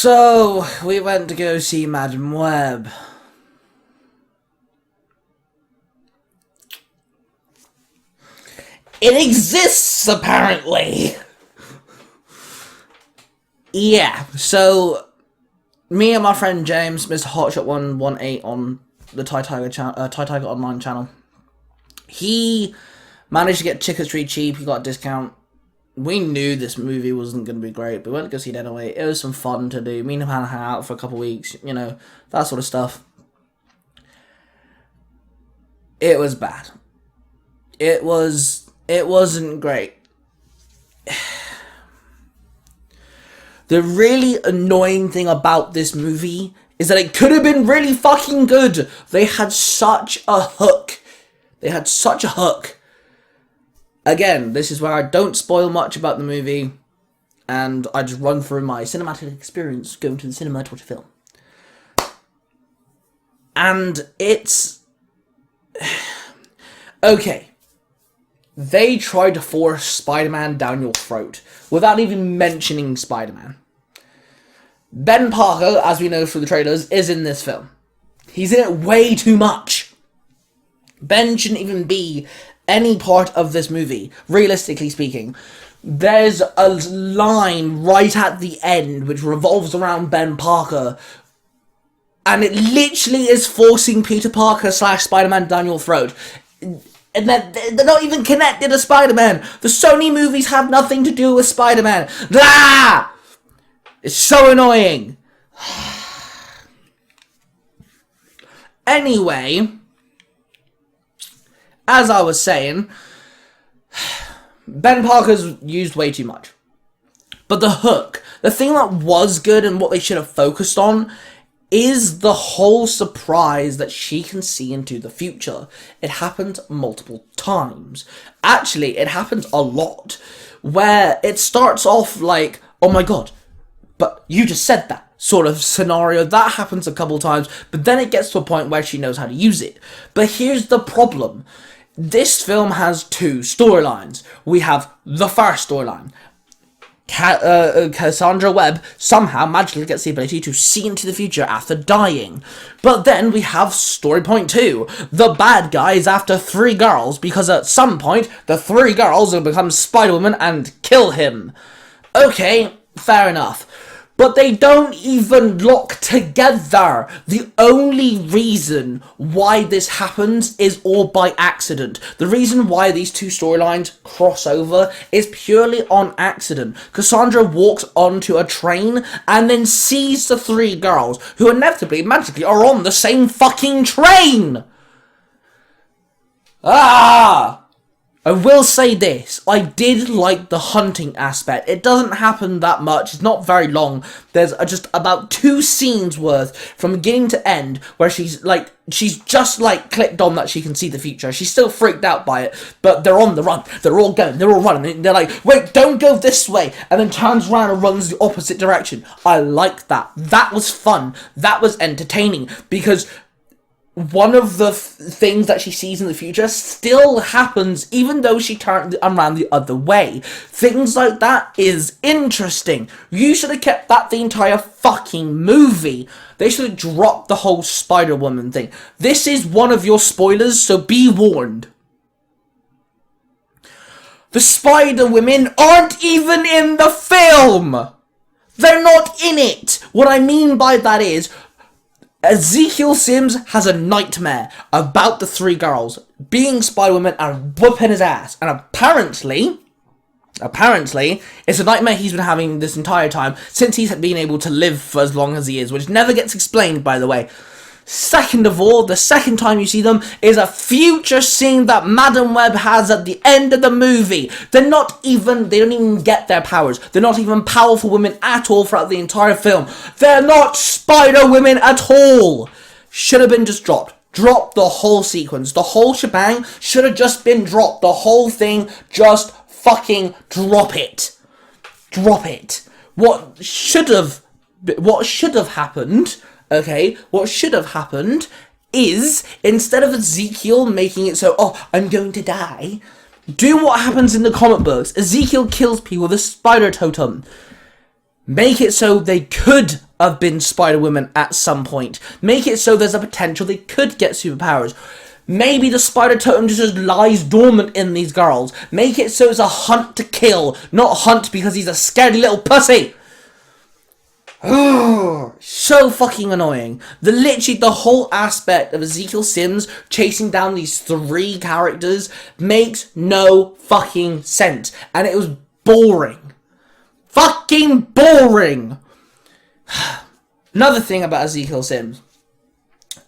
So, we went to go see Madam Web. It exists, apparently! Yeah, so, me and my friend James, Mr. Hotshot118 on the Tai Tiger Online channel, he managed to get tickets really cheap. He got a discount. We knew this movie wasn't going to be great, but we went to go see it anyway. It was some fun to do. Me and him hang out for a couple of weeks, you know, that sort of stuff. It was bad. It wasn't great. The really annoying thing about this movie is that it could have been really fucking good. They had such a hook. Again, this is where I don't spoil much about the movie, and I just run through my cinematic experience going to the cinema to watch a film. And it's... okay. They tried to force Spider-Man down your throat, without even mentioning Spider-Man. Ben Parker, as we know through the trailers, is in this film. He's in it way too much. Ben shouldn't even be any part of this movie, realistically speaking. There's a line right at the end which revolves around Ben Parker, and it literally is forcing Peter Parker / Spider-Man down your throat. And they're not even connected to Spider-Man. The Sony movies have nothing to do with Spider-Man. Ah! It's so annoying. Anyway, as I was saying, Ben Parker's used way too much. But the hook, the thing that was good and what they should have focused on, is the whole surprise that she can see into the future. It happens multiple times. Actually, it happens a lot. Where it starts off like, oh my god, but you just said that sort of scenario. That happens a couple times, but then it gets to a point where she knows how to use it. But here's the problem. This film has two storylines. We have the first storyline. Cassandra Webb somehow magically gets the ability to see into the future after dying. But then we have story point 2. The bad guy is after 3 girls because at some point the 3 girls will become Spider-Woman and kill him. Okay, fair enough. But they don't even lock together. The only reason why this happens is all by accident. The reason why these two storylines cross over is purely on accident. Cassandra walks onto a train and then sees the 3 girls who inevitably, magically, are on the same fucking train. Ah! I will say this, I did like the hunting aspect. It doesn't happen that much, it's not very long. There's just about 2 scenes worth from beginning to end where she's just clicked on that she can see the future. She's still freaked out by it, but they're on the run. They're all going, they're all running. They're like, wait, don't go this way, and then turns around and runs the opposite direction. I liked that. That was fun. That was entertaining, because one of the things that she sees in the future still happens even though she turned around the other way. Things like that is interesting. You should have kept that the entire fucking movie. They should have dropped the whole Spider-Woman thing. This is one of your spoilers, so be warned. The Spider-Women aren't even in the film! They're not in it! What I mean by that is, Ezekiel Sims has a nightmare about the 3 girls being Spider-Woman and whooping his ass. And apparently, it's a nightmare he's been having this entire time since he's been able to live for as long as he is, which never gets explained, by the way. Second of all, the second time you see them is a future scene that Madam Web has at the end of the movie. They don't even get their powers. They're not even powerful women at all throughout the entire film. They're not Spider-Women at all. Should have been just dropped. Drop the whole sequence. The whole shebang should have just been dropped. The whole thing, just fucking drop it. Drop it. What should have happened... Okay, what should have happened is, instead of Ezekiel making it so, oh, I'm going to die, do what happens in the comic books. Ezekiel kills people with a spider totem. Make it so they could have been Spider-Women at some point. Make it so there's a potential they could get superpowers. Maybe the spider totem just lies dormant in these girls. Make it so it's a hunt to kill, not a hunt because he's a scaredy little pussy. So fucking annoying. Literally the whole aspect of Ezekiel Sims chasing down these 3 characters makes no fucking sense. And it was boring. Fucking boring. Another thing about Ezekiel Sims.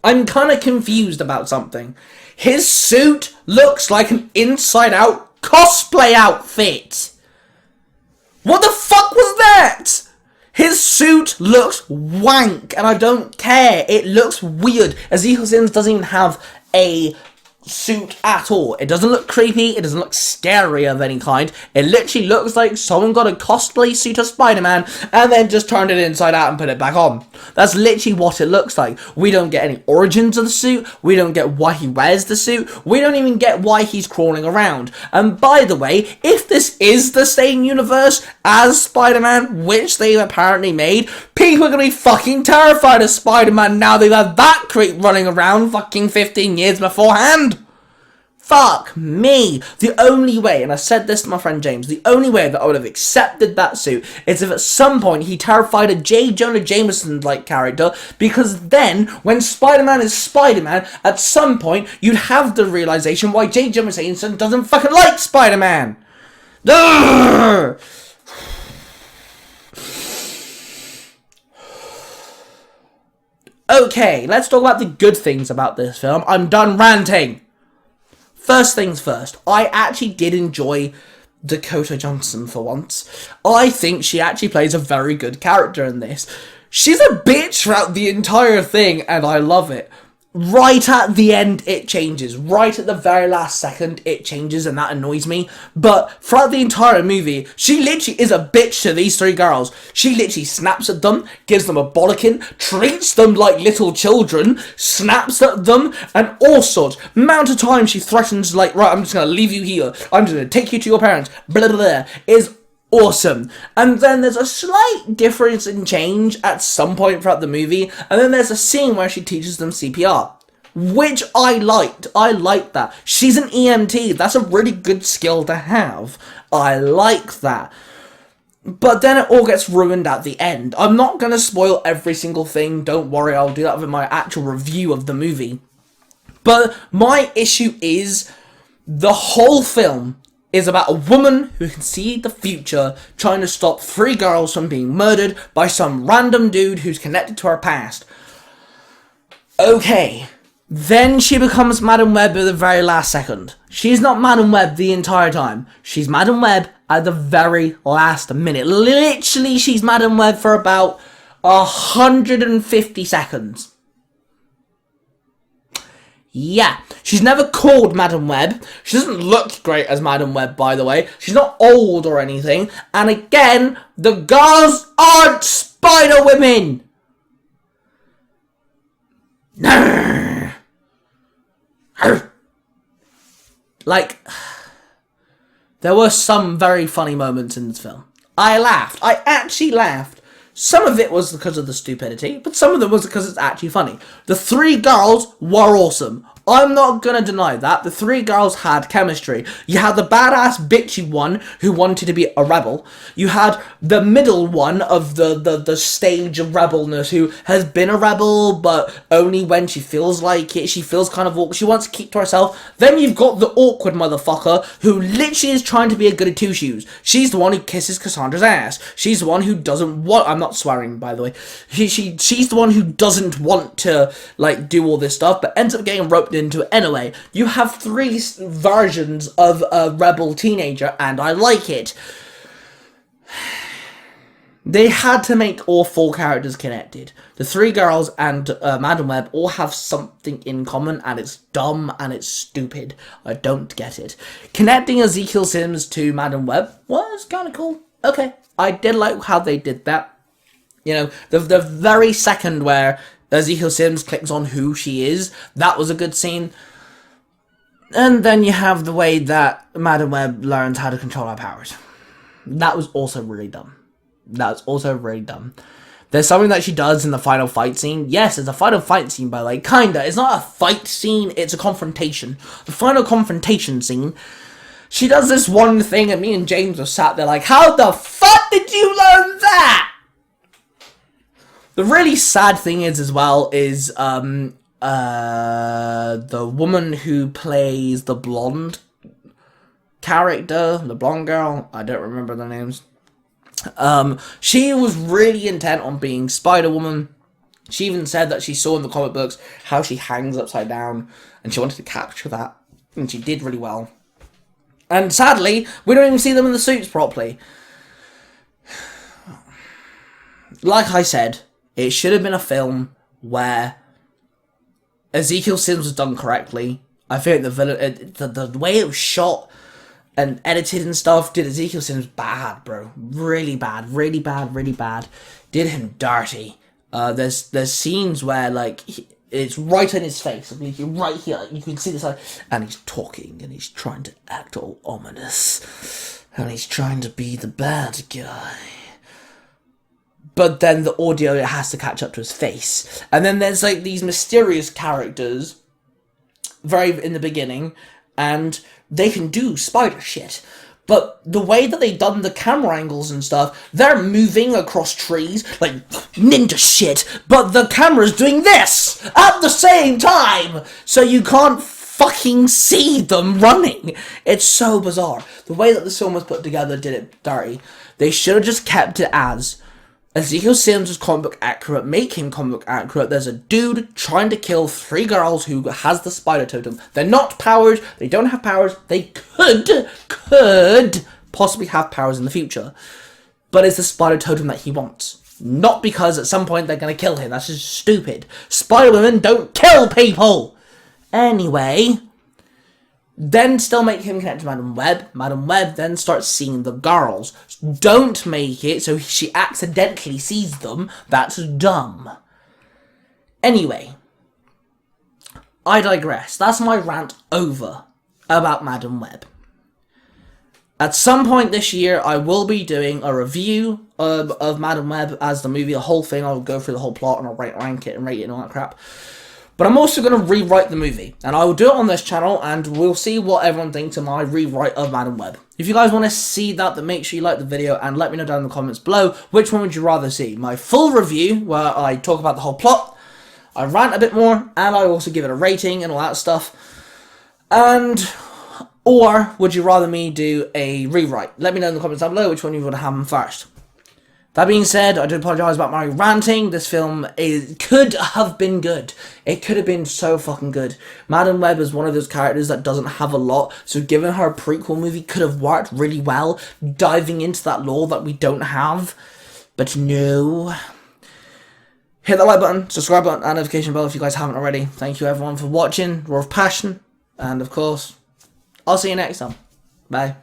I'm kind of confused about something. His suit looks like an inside-out cosplay outfit. What the fuck was that? His suit looks wank, and I don't care. It looks weird. Ezekiel Sims doesn't even have a suit at all. It doesn't look creepy. It doesn't look scary of any kind. It literally looks like someone got a cosplay suit of Spider-Man and then just turned it inside out and put it back on. That's literally what it looks like. We don't get any origins of the suit. We don't get why he wears the suit. We don't even get why he's crawling around. And by the way, if this is the same universe as Spider-Man, which they apparently made, people are gonna be fucking terrified of Spider-Man now they've had that creep running around fucking 15 years beforehand. Fuck me. The only way, and I said this to my friend James, the only way that I would have accepted that suit is if at some point he terrified a J. Jonah Jameson-like character, because then, when Spider-Man is Spider-Man, at some point, you'd have the realization why J. Jonah Jameson doesn't fucking like Spider-Man. Ugh! Okay, let's talk about the good things about this film. I'm done ranting. First things first, I actually did enjoy Dakota Johnson for once. I think she actually plays a very good character in this. She's a bitch throughout the entire thing, and I love it. Right at the end, it changes. Right at the very last second, it changes, and that annoys me. But throughout the entire movie, she literally is a bitch to these 3 girls. She literally snaps at them, gives them a bollocking, treats them like little children, snaps at them, and all sorts. Amount of time she threatens, like, right, I'm just gonna leave you here. I'm just gonna take you to your parents. Blah, blah, blah. Is awesome. And then there's a slight difference in change at some point throughout the movie, and then there's a scene where she teaches them CPR, which I liked. I liked that. She's an EMT. That's a really good skill to have. I like that. But then it all gets ruined at the end. I'm not going to spoil every single thing. Don't worry, I'll do that with my actual review of the movie. But my issue is the whole film is about a woman who can see the future trying to stop 3 girls from being murdered by some random dude who's connected to her past. Okay. Then she becomes Madam Web at the very last second. She's not Madam Web the entire time. She's Madam Web at the very last minute. Literally, she's Madam Web for about 150 seconds. Yeah, she's never called Madam Web. She doesn't look great as Madam Web, by the way. She's not old or anything. And again, the girls aren't Spider-Women. Like, there were some very funny moments in this film. I laughed. I actually laughed. Some of it was because of the stupidity, but some of it was because it's actually funny. The 3 girls were awesome. I'm not gonna deny that. The 3 girls had chemistry. You had the badass bitchy one who wanted to be a rebel. You had the middle one of the stage of rebelness who has been a rebel, but only when she feels like it. She feels kind of awkward. She wants to keep to herself. Then you've got the awkward motherfucker who literally is trying to be a goody two-shoes. She's the one who kisses Cassandra's ass. She's the one who doesn't want... I'm not swearing, by the way. She's the one who doesn't want to, like, do all this stuff, but ends up getting roped into it anyway. You have 3 versions of a rebel teenager, and I like it. They had to make all 4 characters connected. The 3 girls and Madam Web all have something in common, and it's dumb and it's stupid. I don't get it. Connecting Ezekiel Sims to Madam Web was kind of cool. Okay, I did like how they did that. You know, the very second where Ezekiel Sims clicks on who she is, that was a good scene. And then you have the way that Madam Web learns how to control her powers. That was also really dumb. There's something that she does in the final fight scene. Yes, it's a final fight scene, but like, kinda. It's not a fight scene, it's a confrontation. The final confrontation scene, she does this one thing, and me and James were sat there like, how the fuck did you learn that? The really sad thing is, as well, is, the woman who plays the blonde character, the blonde girl, I don't remember their names. She was really intent on being Spider-Woman. She even said that she saw in the comic books how she hangs upside down, and she wanted to capture that, and she did really well. And sadly, we don't even see them in the suits properly. Like I said, it should have been a film where Ezekiel Sims was done correctly. I think the way it was shot and edited and stuff did Ezekiel Sims bad, bro. Really bad, really bad, really bad. Did him dirty. There's scenes where, like, it's right in his face. I mean, you're right here. You can see this, like, and he's talking, and he's trying to act all ominous, and he's trying to be the bad guy. But then the audio, it has to catch up to his face. And then there's, like, these mysterious characters very in the beginning, and they can do spider shit. But the way that they done the camera angles and stuff, they're moving across trees like ninja shit, but the camera's doing this at the same time, so you can't fucking see them running. It's so bizarre. The way that this film was put together did it dirty. They should have just kept it as Ezekiel Sims was comic book accurate, make him comic book accurate. There's a dude trying to kill 3 girls who has the spider totem. They're not powered, they don't have powers, they could possibly have powers in the future. But it's the spider totem that he wants. Not because at some point they're going to kill him, that's just stupid. Spider-Women don't kill people! Anyway, then still make him connect to Madam Web. Madam Web then starts seeing the girls. Don't make it so she accidentally sees them. That's dumb. Anyway, I digress. That's my rant over about Madam Web. At some point this year, I will be doing a review of Madam Web as the movie, the whole thing. I'll go through the whole plot and I'll rank it and rate it and all that crap. But I'm also going to rewrite the movie, and I will do it on this channel, and we'll see what everyone thinks of my rewrite of Madam Web. If you guys want to see that, then make sure you like the video, and let me know down in the comments below, which one would you rather see? My full review, where I talk about the whole plot, I rant a bit more, and I also give it a rating and all that stuff, or would you rather me do a rewrite? Let me know in the comments down below which one you would have first. That being said, I do apologise about my ranting. This film could have been good. It could have been so fucking good. Madam Web is one of those characters that doesn't have a lot, so giving her a prequel movie could have worked really well, diving into that lore that we don't have. But no. Hit the like button, subscribe button, and notification bell if you guys haven't already. Thank you everyone for watching. Roar of Passion. And of course, I'll see you next time. Bye.